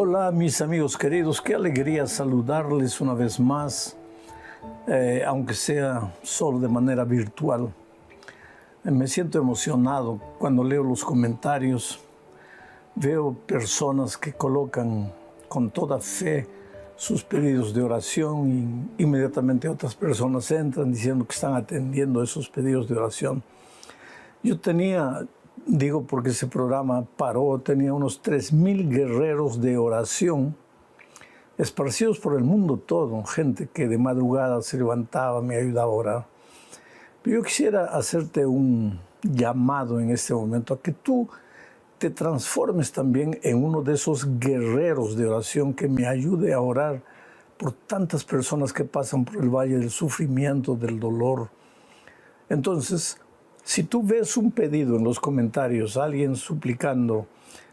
Hola mis amigos queridos, qué alegría saludarles una vez más, aunque sea solo de manera virtual. Me siento emocionado cuando leo los comentarios, veo personas que colocan con toda fe sus pedidos de oración y inmediatamente otras personas entran diciendo que están atendiendo esos pedidos de oración. Yo tenía, digo porque ese programa paró, tenía unos 3,000 guerreros de oración esparcidos por el mundo todo, gente que de madrugada se levantaba, me ayudaba a orar. Pero yo quisiera hacerte un llamado en este momento a que tú te transformes también en uno de esos guerreros de oración que me ayude a orar por tantas personas que pasan por el valle del sufrimiento, del dolor. Entonces, si tú ves un pedido en los comentarios, alguien suplicando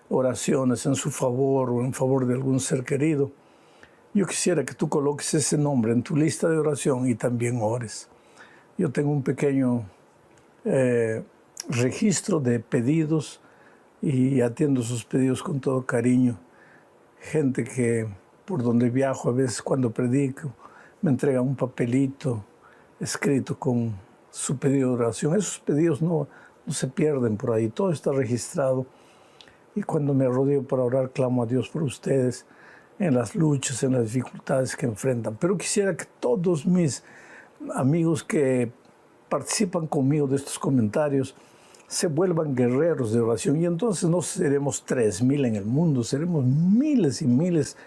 oraciones en su favor o en favor de algún ser querido, yo quisiera que tú coloques ese nombre en tu lista de oración y también ores. Yo tengo un pequeño registro de pedidos y atiendo sus pedidos con todo cariño. Gente que por donde viajo, a veces cuando predico, me entrega un papelito escrito con su pedido de oración. Esos pedidos no se pierden por ahí, todo está registrado. Y cuando me rodeo para orar, clamo a Dios por ustedes en las luchas, en las dificultades que enfrentan. Pero quisiera que todos mis amigos que participan conmigo de estos comentarios se vuelvan guerreros de oración. Y entonces no seremos 3,000 en el mundo, seremos miles y miles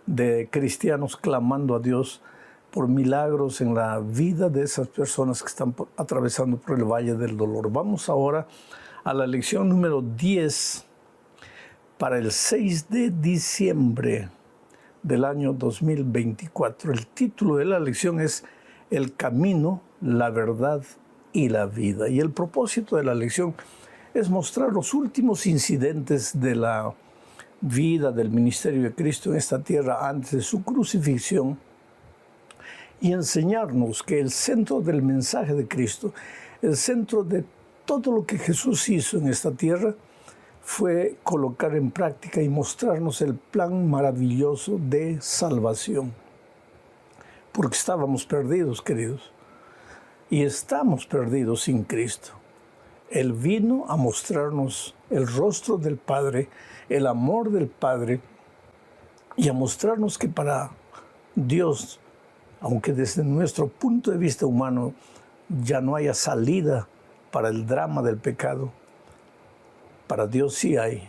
de cristianos clamando a Dios por milagros en la vida de esas personas que están atravesando por el valle del dolor. Vamos ahora a la lección número 10 para el 6 de diciembre del año 2024. El título de la lección es El camino, la verdad y la vida. Y el propósito de la lección es mostrar los últimos incidentes de la vida del ministerio de Cristo en esta tierra antes de su crucifixión y enseñarnos que el centro del mensaje de Cristo, el centro de todo lo que Jesús hizo en esta tierra, fue colocar en práctica y mostrarnos el plan maravilloso de salvación. Porque estábamos perdidos, queridos, y estamos perdidos sin Cristo. Él vino a mostrarnos el rostro del Padre, el amor del Padre, y a mostrarnos que para Dios, aunque desde nuestro punto de vista humano ya no haya salida para el drama del pecado, para Dios sí hay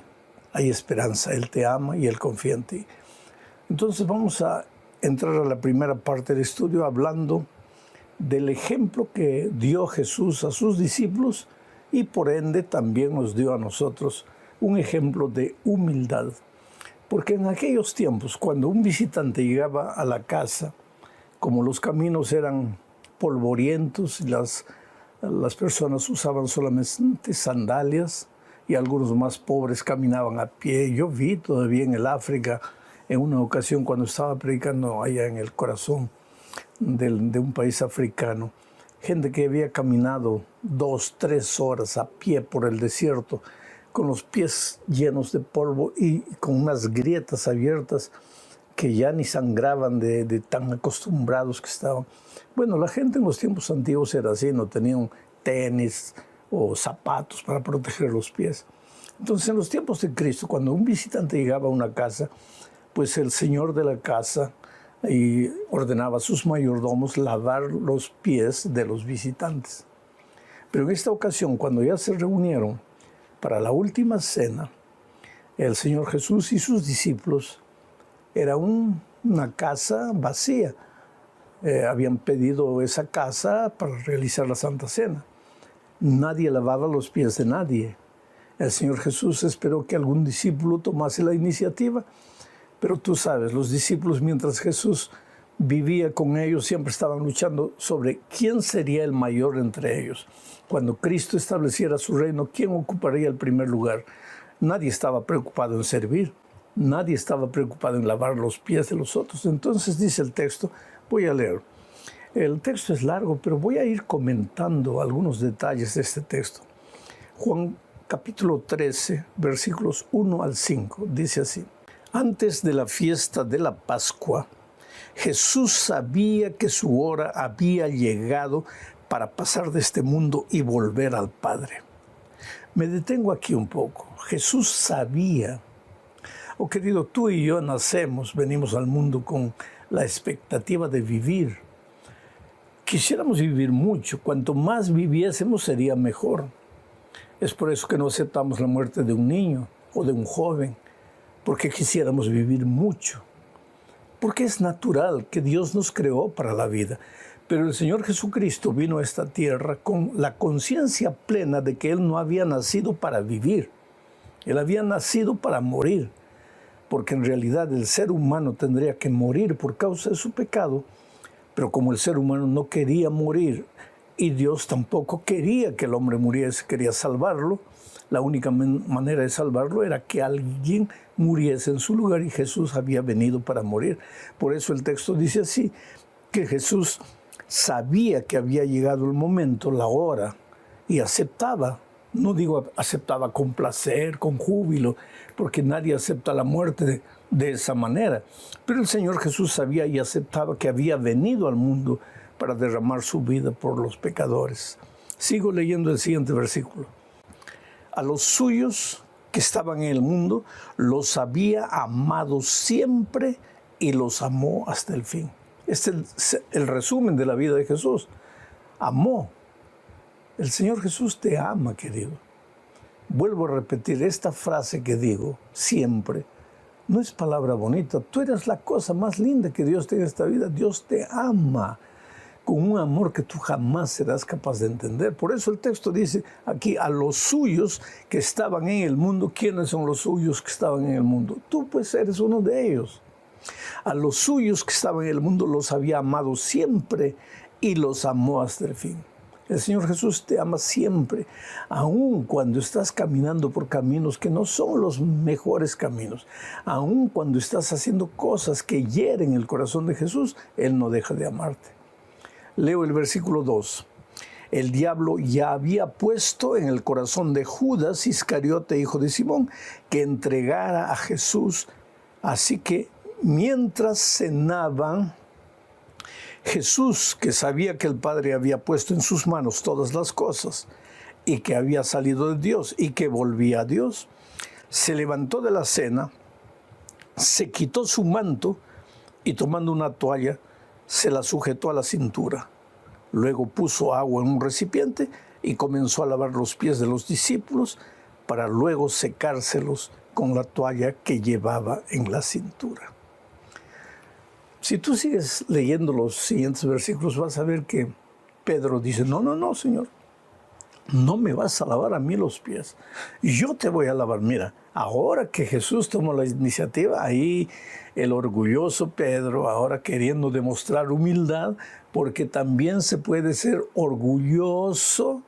esperanza. Él te ama y Él confía en ti. Entonces vamos a entrar a la primera parte del estudio hablando del ejemplo que dio Jesús a sus discípulos y por ende también nos dio a nosotros un ejemplo de humildad. Porque en aquellos tiempos, cuando un visitante llegaba a la casa, como los caminos eran polvorientos y las personas usaban solamente sandalias y algunos más pobres caminaban a pie. Yo vi todavía en el África, en una ocasión cuando estaba predicando allá en el corazón de un país africano, gente que había caminado 2, 3 horas a pie por el desierto, con los pies llenos de polvo y con unas grietas abiertas que ya ni sangraban de tan acostumbrados que estaban. Bueno, la gente en los tiempos antiguos era así, no tenían tenis o zapatos para proteger los pies. Entonces, en los tiempos de Cristo, cuando un visitante llegaba a una casa, pues el señor de la casa ordenaba a sus mayordomos lavar los pies de los visitantes. Pero en esta ocasión, cuando ya se reunieron para la última cena, el Señor Jesús y sus discípulos, era una casa vacía. Habían pedido esa casa para realizar la Santa Cena. Nadie lavaba los pies de nadie. El Señor Jesús esperó que algún discípulo tomase la iniciativa, pero tú sabes, los discípulos, mientras Jesús vivía con ellos, siempre estaban luchando sobre quién sería el mayor entre ellos. Cuando Cristo estableciera su reino, ¿quién ocuparía el primer lugar? Nadie estaba preocupado en servir. Nadie estaba preocupado en lavar los pies de los otros. Entonces dice el texto, voy a leer. El texto es largo, pero voy a ir comentando algunos detalles de este texto. Juan capítulo 13, versículos 1 al 5, dice así. Antes de la fiesta de la Pascua, Jesús sabía que su hora había llegado para pasar de este mundo y volver al Padre. Me detengo aquí un poco. Jesús sabía. Oh, querido, tú y yo nacemos, venimos al mundo con la expectativa de vivir. Quisiéramos vivir mucho. Cuanto más viviésemos sería mejor. Es por eso que no aceptamos la muerte de un niño o de un joven, porque quisiéramos vivir mucho. Porque es natural que Dios nos creó para la vida. Pero el Señor Jesucristo vino a esta tierra con la conciencia plena de que Él no había nacido para vivir. Él había nacido para morir. Porque en realidad el ser humano tendría que morir por causa de su pecado. Pero como el ser humano no quería morir y Dios tampoco quería que el hombre muriese, quería salvarlo, la única manera de salvarlo era que alguien muriese en su lugar y Jesús había venido para morir. Por eso el texto dice así, que Jesús sabía que había llegado el momento, la hora, y aceptaba. No digo aceptaba con placer, con júbilo, porque nadie acepta la muerte de esa manera. Pero el Señor Jesús sabía y aceptaba que había venido al mundo para derramar su vida por los pecadores. Sigo leyendo el siguiente versículo. A los suyos que estaban en el mundo, los había amado siempre y los amó hasta el fin. Este es el resumen de la vida de Jesús. Amó. El Señor Jesús te ama, querido. Vuelvo a repetir esta frase que digo siempre. No es palabra bonita. Tú eres la cosa más linda que Dios tiene en esta vida. Dios te ama con un amor que tú jamás serás capaz de entender. Por eso el texto dice aquí, a los suyos que estaban en el mundo. ¿Quiénes son los suyos que estaban en el mundo? Tú pues eres uno de ellos. A los suyos que estaban en el mundo los había amado siempre y los amó hasta el fin. El Señor Jesús te ama siempre, aun cuando estás caminando por caminos que no son los mejores caminos, aun cuando estás haciendo cosas que hieren el corazón de Jesús, Él no deja de amarte. Leo el versículo 2. El diablo ya había puesto en el corazón de Judas Iscariote, hijo de Simón, que entregara a Jesús. Así que mientras cenaban, Jesús, que sabía que el Padre había puesto en sus manos todas las cosas y que había salido de Dios y que volvía a Dios, se levantó de la cena, se quitó su manto y tomando una toalla, se la sujetó a la cintura. Luego puso agua en un recipiente y comenzó a lavar los pies de los discípulos para luego secárselos con la toalla que llevaba en la cintura. Si tú sigues leyendo los siguientes versículos, vas a ver que Pedro dice, no, Señor, no me vas a lavar a mí los pies, yo te voy a lavar. Mira, ahora que Jesús tomó la iniciativa, ahí el orgulloso Pedro, ahora queriendo demostrar humildad, porque también se puede ser orgulloso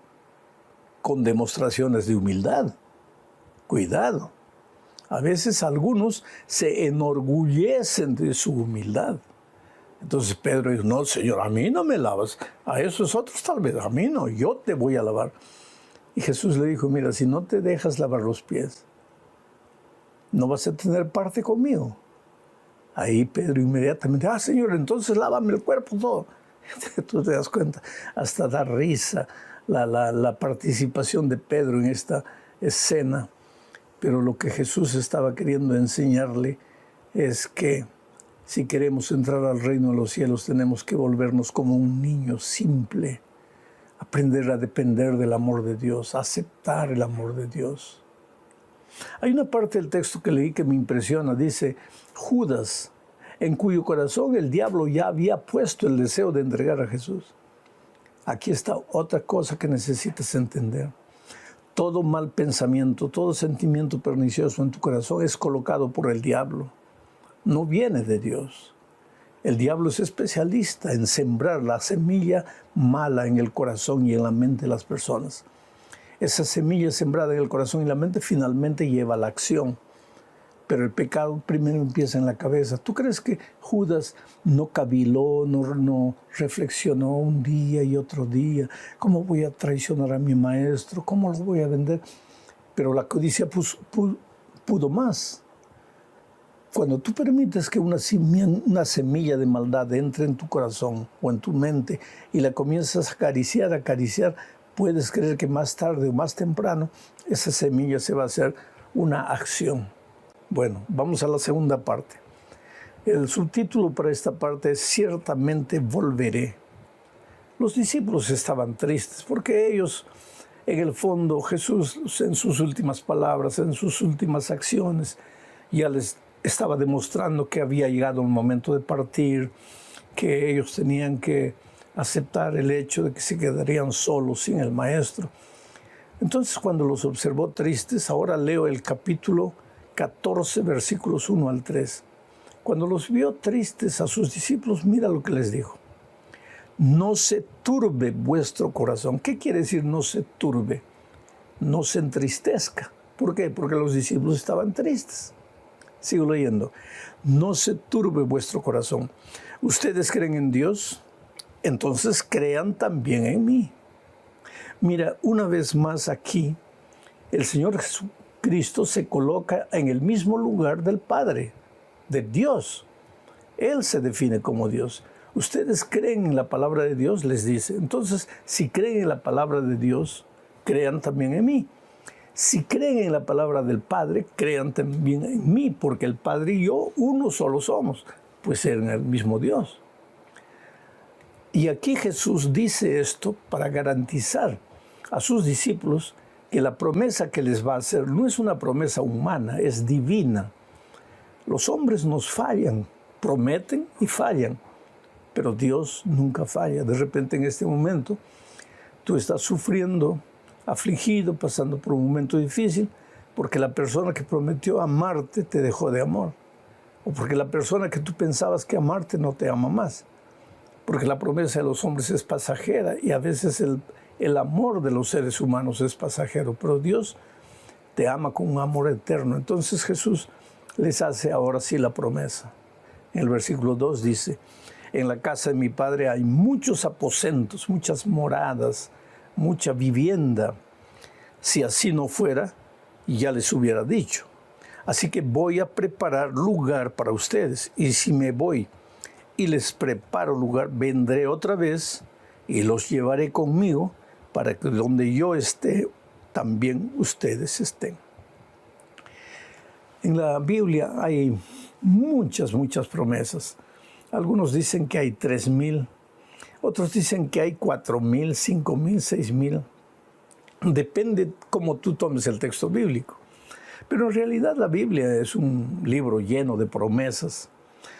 con demostraciones de humildad. Cuidado. A veces algunos se enorgullecen de su humildad. Entonces Pedro dijo, no, Señor, a mí no me lavas. A esos otros tal vez, a mí no, yo te voy a lavar. Y Jesús le dijo, mira, si no te dejas lavar los pies, no vas a tener parte conmigo. Ahí Pedro inmediatamente, Señor, entonces lávame el cuerpo todo. Tú te das cuenta, hasta da risa la participación de Pedro en esta escena. Pero lo que Jesús estaba queriendo enseñarle es que si queremos entrar al reino de los cielos tenemos que volvernos como un niño simple, aprender a depender del amor de Dios, a aceptar el amor de Dios. Hay una parte del texto que leí que me impresiona, dice Judas, en cuyo corazón el diablo ya había puesto el deseo de entregar a Jesús. Aquí está otra cosa que necesitas entender. Todo mal pensamiento, todo sentimiento pernicioso en tu corazón es colocado por el diablo. No viene de Dios. El diablo es especialista en sembrar la semilla mala en el corazón y en la mente de las personas. Esa semilla sembrada en el corazón y la mente finalmente lleva a la acción. Pero el pecado primero empieza en la cabeza. ¿Tú crees que Judas no caviló, no reflexionó un día y otro día? ¿Cómo voy a traicionar a mi maestro? ¿Cómo lo voy a vender? Pero la codicia pudo más. Cuando tú permites que una semilla de maldad entre en tu corazón o en tu mente y la comienzas a acariciar, puedes creer que más tarde o más temprano esa semilla se va a hacer una acción. Bueno, vamos a la segunda parte. El subtítulo para esta parte es Ciertamente volveré. Los discípulos estaban tristes porque ellos, en el fondo, Jesús en sus últimas palabras, en sus últimas acciones, ya les estaba demostrando que había llegado el momento de partir, que ellos tenían que aceptar el hecho de que se quedarían solos sin el Maestro. Entonces, cuando los observó tristes, ahora leo el capítulo 14, versículos 1 al 3. Cuando los vio tristes a sus discípulos, mira lo que les dijo. No se turbe vuestro corazón. ¿Qué quiere decir no se turbe? No se entristezca. ¿Por qué? Porque los discípulos estaban tristes. Sigo leyendo. No se turbe vuestro corazón. ¿Ustedes creen en Dios? Entonces crean también en mí. Mira, una vez más aquí, el Señor Jesucristo se coloca en el mismo lugar del Padre, de Dios. Él se define como Dios. ¿Ustedes creen en la palabra de Dios? Les dice. Entonces, si creen en la palabra de Dios, crean también en mí. Si creen en la palabra del Padre, crean también en mí, porque el Padre y yo uno solo somos, pues eran el mismo Dios. Y aquí Jesús dice esto para garantizar a sus discípulos que la promesa que les va a hacer no es una promesa humana, es divina. Los hombres nos fallan, prometen y fallan, pero Dios nunca falla. De repente en este momento tú estás sufriendo, afligido, pasando por un momento difícil, porque la persona que prometió amarte te dejó de amar, o porque la persona que tú pensabas que amarte no te ama más, porque la promesa de los hombres es pasajera y a veces el amor de los seres humanos es pasajero, pero Dios te ama con un amor eterno. Entonces Jesús les hace ahora sí la promesa. En el versículo 2 dice, en la casa de mi Padre hay muchos aposentos, muchas moradas, mucha vivienda. Si así no fuera, ya les hubiera dicho. Así que voy a preparar lugar para ustedes. Y si me voy y les preparo lugar, vendré otra vez y los llevaré conmigo para que donde yo esté, también ustedes estén. En la Biblia hay muchas promesas. Algunos dicen que hay 3,000. Otros dicen que hay 4,000, 5,000, 6,000. Depende cómo tú tomes el texto bíblico. Pero en realidad la Biblia es un libro lleno de promesas.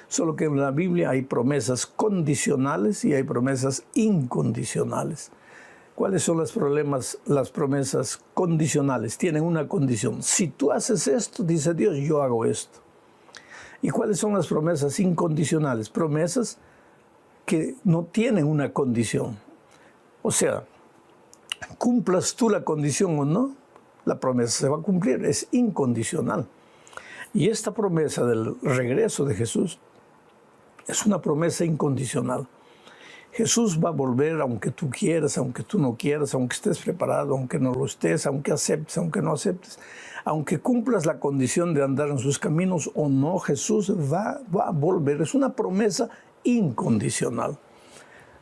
Solo que en la Biblia hay promesas condicionales y hay promesas incondicionales. ¿Cuáles son las promesas condicionales? Tienen una condición. Si tú haces esto, dice Dios, yo hago esto. ¿Y cuáles son las promesas incondicionales? Promesas que no tienen una condición. O sea, cumplas tú la condición o no, la promesa se va a cumplir, es incondicional. Y esta promesa del regreso de Jesús es una promesa incondicional. Jesús va a volver aunque tú quieras, aunque tú no quieras, aunque estés preparado, aunque no lo estés, aunque aceptes, aunque no aceptes. Aunque cumplas la condición de andar en sus caminos o no, Jesús va a volver. Es una promesa incondicional.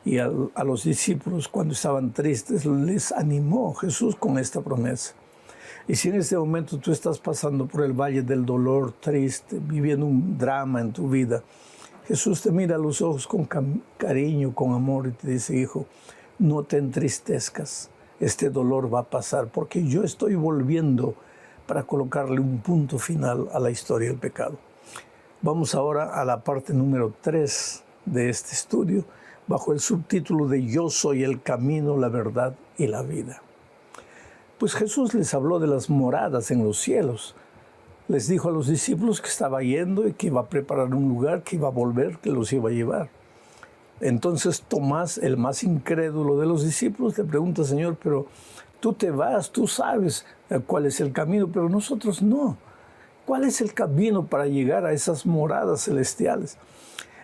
Y a los discípulos, cuando estaban tristes, les animó Jesús con esta promesa. Y si en este momento tú estás pasando por el valle del dolor, triste, viviendo un drama en tu vida, Jesús te mira a los ojos con cariño, con amor y te dice, hijo, no te entristezcas, este dolor va a pasar porque yo estoy volviendo para colocarle un punto final a la historia del pecado. Vamos ahora a la parte número 3 de este estudio, bajo el subtítulo de Yo soy el camino, la verdad y la vida. Pues Jesús les habló de las moradas en los cielos. Les dijo a los discípulos que estaba yendo y que iba a preparar un lugar, que iba a volver, que los iba a llevar. Entonces Tomás, el más incrédulo de los discípulos, le pregunta, Señor, pero tú te vas, tú sabes cuál es el camino, pero nosotros no. ¿Cuál es el camino para llegar a esas moradas celestiales?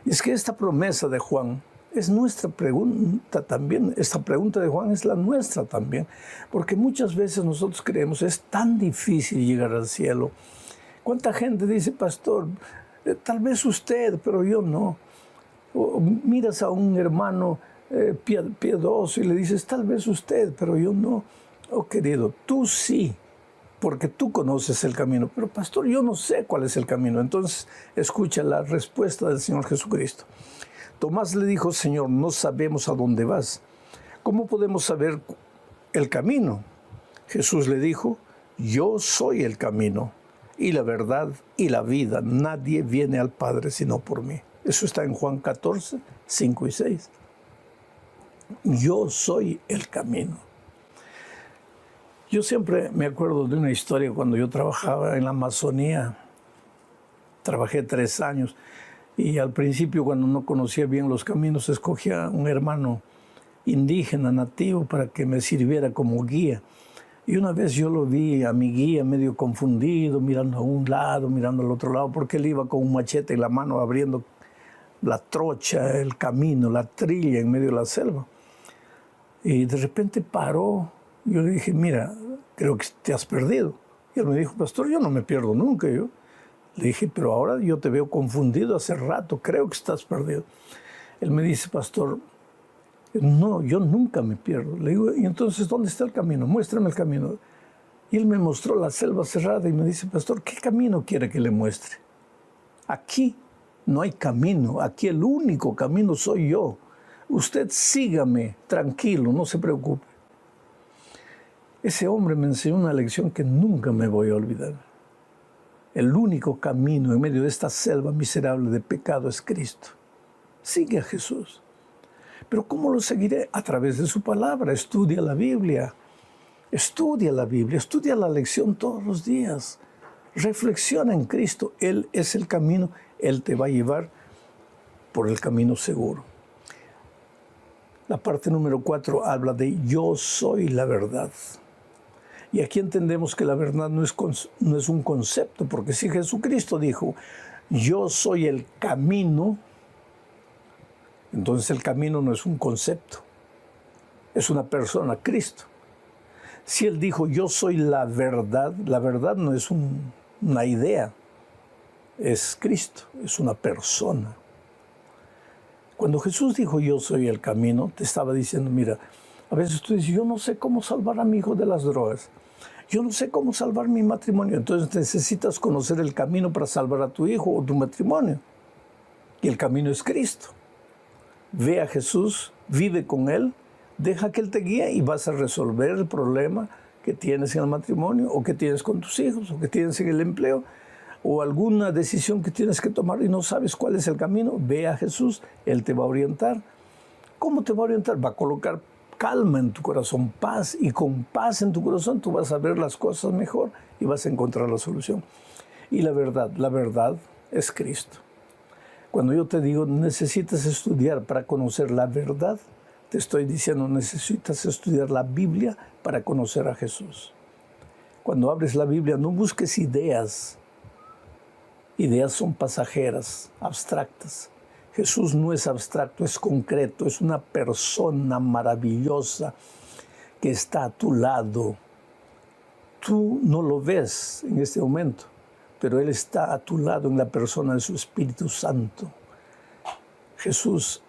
Y es que esta promesa de Juan es nuestra pregunta también. Esta pregunta de Juan es la nuestra también. Porque muchas veces nosotros creemos es tan difícil llegar al cielo. ¿Cuánta gente dice, pastor, Tal vez usted, pero yo no. O miras a un hermano piadoso y le dices, tal vez usted, pero yo no. Oh, querido, tú sí, porque tú conoces el camino. Pero pastor, yo no sé cuál es el camino. Entonces, escucha la respuesta del Señor Jesucristo. Tomás le dijo, Señor, no sabemos a dónde vas. ¿Cómo podemos saber el camino? Jesús le dijo, yo soy el camino y la verdad y la vida. Nadie viene al Padre sino por mí. Eso está en Juan 14, 5 y 6. Yo soy el camino. Yo siempre me acuerdo de una historia cuando yo trabajaba en la Amazonía. Trabajé 3 años y al principio, cuando no conocía bien los caminos, escogía un hermano indígena nativo para que me sirviera como guía. Y una vez yo lo vi a mi guía medio confundido, mirando a un lado, mirando al otro lado, porque él iba con un machete en la mano abriendo la trocha, el camino, la trilla en medio de la selva. Y de repente paró. Yo le dije, mira, creo que te has perdido. Y él me dijo, pastor, yo no me pierdo nunca. Yo le dije, pero ahora yo te veo confundido hace rato, creo que estás perdido. Él me dice, pastor, no, yo nunca me pierdo. Le digo, ¿y entonces dónde está el camino? Muéstrame el camino. Y él me mostró la selva cerrada y me dice, pastor, ¿qué camino quiere que le muestre? Aquí no hay camino, aquí el único camino soy yo. Usted sígame, tranquilo, no se preocupe. Ese hombre me enseñó una lección que nunca me voy a olvidar. El único camino en medio de esta selva miserable de pecado es Cristo. Sigue a Jesús. Pero ¿cómo lo seguiré? A través de su palabra. Estudia la Biblia. Estudia la Biblia. Estudia la lección todos los días. Reflexiona en Cristo. Él es el camino. Él te va a llevar por el camino seguro. La parte número 4 habla de yo soy la verdad. Y aquí entendemos que la verdad no es un concepto, porque si Jesucristo dijo, yo soy el camino, entonces el camino no es un concepto, es una persona, Cristo. Si Él dijo, yo soy la verdad no es una idea, es Cristo, es una persona. Cuando Jesús dijo, yo soy el camino, te estaba diciendo, mira, a veces tú dices, yo no sé cómo salvar a mi hijo de las drogas. Yo no sé cómo salvar mi matrimonio. Entonces necesitas conocer el camino para salvar a tu hijo o tu matrimonio. Y el camino es Cristo. Ve a Jesús, vive con Él, deja que Él te guíe y vas a resolver el problema que tienes en el matrimonio o que tienes con tus hijos o que tienes en el empleo o alguna decisión que tienes que tomar y no sabes cuál es el camino. Ve a Jesús, Él te va a orientar. ¿Cómo te va a orientar? Va a colocar calma en tu corazón, paz, y con paz en tu corazón tú vas a ver las cosas mejor y vas a encontrar la solución. Y la verdad es Cristo. Cuando yo te digo necesitas estudiar para conocer la verdad, te estoy diciendo necesitas estudiar la Biblia para conocer a Jesús. Cuando abres la Biblia no busques ideas. Ideas son pasajeras, abstractas. Jesús no es abstracto, es concreto, es una persona maravillosa que está a tu lado. Tú no lo ves en este momento, pero Él está a tu lado en la persona de su Espíritu Santo. Jesús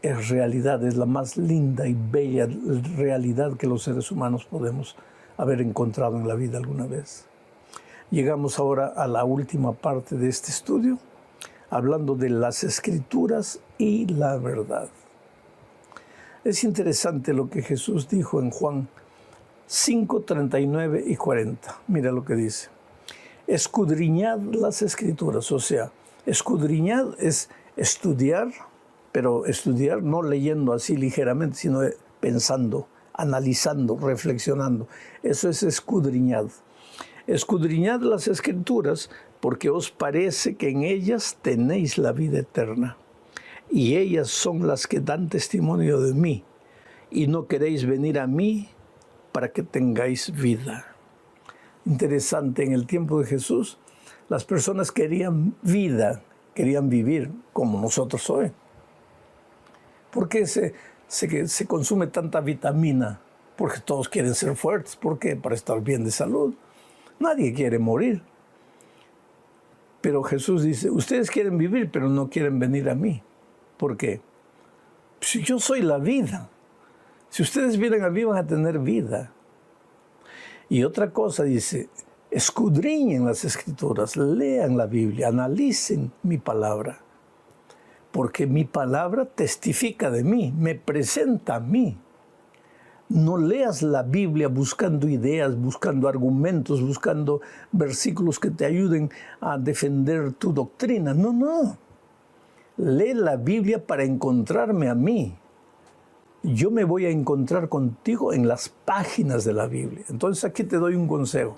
es realidad, es la más linda y bella realidad que los seres humanos podemos haber encontrado en la vida alguna vez. Llegamos ahora a la última parte de este estudio, hablando de las Escrituras y la verdad. Es interesante lo que Jesús dijo en Juan 5, 39 y 40. Mira lo que dice. Escudriñad las Escrituras, o sea, escudriñad es estudiar, pero estudiar no leyendo así ligeramente, sino pensando, analizando, reflexionando. Eso es escudriñad. Escudriñad las Escrituras porque os parece que en ellas tenéis la vida eterna. Y ellas son las que dan testimonio de mí. Y no queréis venir a mí para que tengáis vida. Interesante, en el tiempo de Jesús, las personas querían vida, querían vivir como nosotros hoy. ¿Por qué se consume tanta vitamina? Porque todos quieren ser fuertes. ¿Por qué? Para estar bien de salud. Nadie quiere morir. Pero Jesús dice, ustedes quieren vivir, pero no quieren venir a mí. ¿Por qué? Si yo soy la vida. Si ustedes vienen a mí, van a tener vida. Y otra cosa dice, escudriñen las Escrituras, lean la Biblia, analicen mi palabra. Porque mi palabra testifica de mí, me presenta a mí. No leas la Biblia buscando ideas, buscando argumentos, buscando versículos que te ayuden a defender tu doctrina. No, no. Lee la Biblia para encontrarme a mí. Yo me voy a encontrar contigo en las páginas de la Biblia. Entonces aquí te doy un consejo.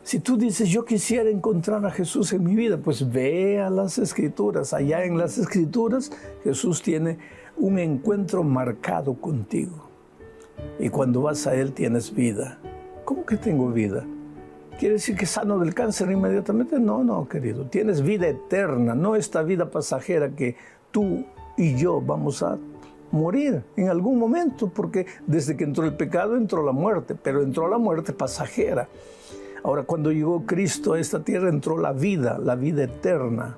Si tú dices, yo quisiera encontrar a Jesús en mi vida, pues ve a las Escrituras. Allá en las Escrituras Jesús tiene un encuentro marcado contigo. Y cuando vas a Él tienes vida. ¿Cómo que tengo vida? ¿Quiere decir que sano del cáncer inmediatamente? No, no, querido. Tienes vida eterna, no esta vida pasajera que tú y yo vamos a morir en algún momento, porque desde que entró el pecado entró la muerte, pero entró la muerte pasajera. Ahora, cuando llegó Cristo a esta tierra, entró la vida eterna.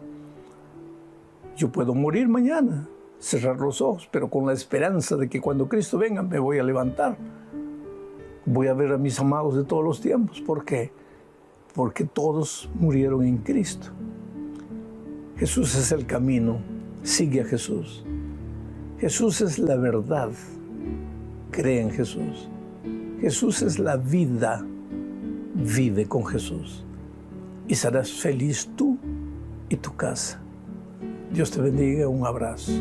Yo puedo morir mañana, cerrar los ojos, pero con la esperanza de que cuando Cristo venga me voy a levantar. Voy a ver a mis amados de todos los tiempos. ¿Por qué? Porque todos murieron en Cristo. Jesús es el camino. Sigue a Jesús. Jesús es la verdad. Cree en Jesús. Jesús es la vida. Vive con Jesús. Y serás feliz tú y tu casa. Dios te bendiga. Un abrazo.